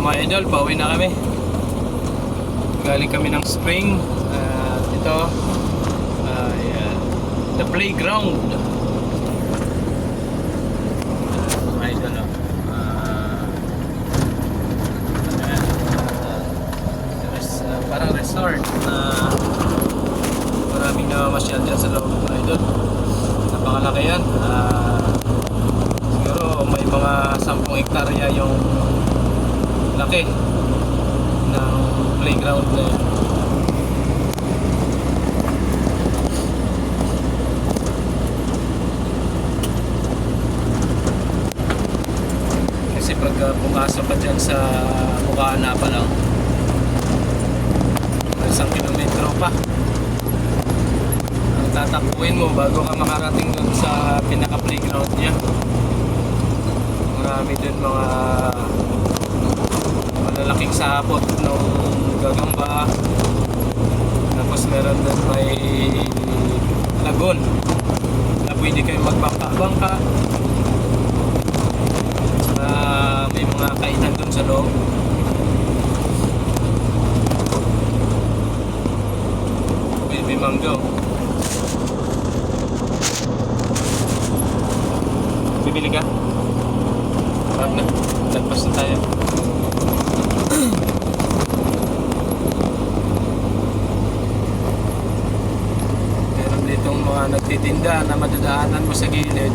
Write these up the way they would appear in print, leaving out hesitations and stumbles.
mga idol, pauwi na kami. Galing kami ng spring. Ito, ayan, the playground. Mga idol, parang resort na maraming namamasyal dyan sa loob, mga idol. Napakalaki yan. Siguro may mga 10 hektarya yung laki ng playground na yan. Kasi pag pumasok ka dyan sa Bukana pa lang, 1 kilometro pa ang tatakbuhin mo bago ka makarating dun sa pinaka playground niya. Marami dun mga malalaking sapot ng gagamba, tapos meron dun may lagon na pwede kayo magbangka-bangka. May mga kainan dun sa loob. Baby mango. Bibili ka? Harap na. Lagpas na tayo. Meron ditong mga nagtitinda na madadaanan mo sa gilid.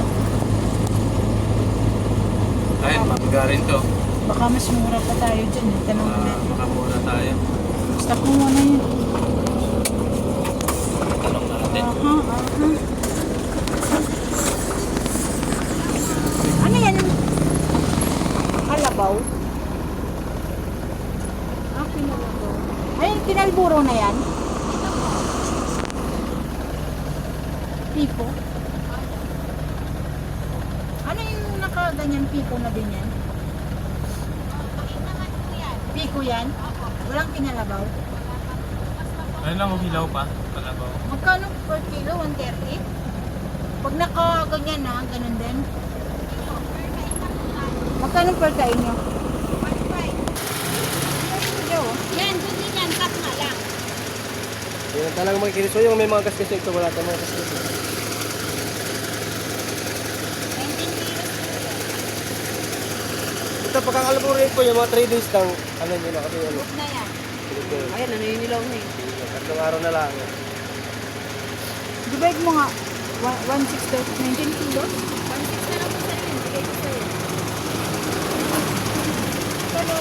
Ayun, mangga rin to. Baka mas mura pa tayo dyan. Tanong natin. Baka mura tayo. Basta kung ano yun. Tanong natin. Ano yan? Kalabaw? Kinalabaw. Ay, kinalburo na yan? Pipo? Ano yung nakaganyan pipo na din yan? Piko yan? Walang kinalabaw? Ayun lang, hilaw pa. Palabaw. Magkano per kilo? 130? Pag nakaganyan na, ganun din? Magkano per kain nyo? 1.5. Yan, doon din yan. Cut na lang. Yan talaga mga kiriso, yung may mga gasgas ito, wala tayong mga gasgas. 19 kilos. Ito, pagkakalaburin ko, yung mga 3 days lang, ano nyo na kasi ano. Huwag na yan. Ayan, naninilaw na eh. Tatlong araw na lang. Divide mo nga. 1.6 19 kilos? 1.6 na lang po sa'yo. Bigay ko sa'yo. Pero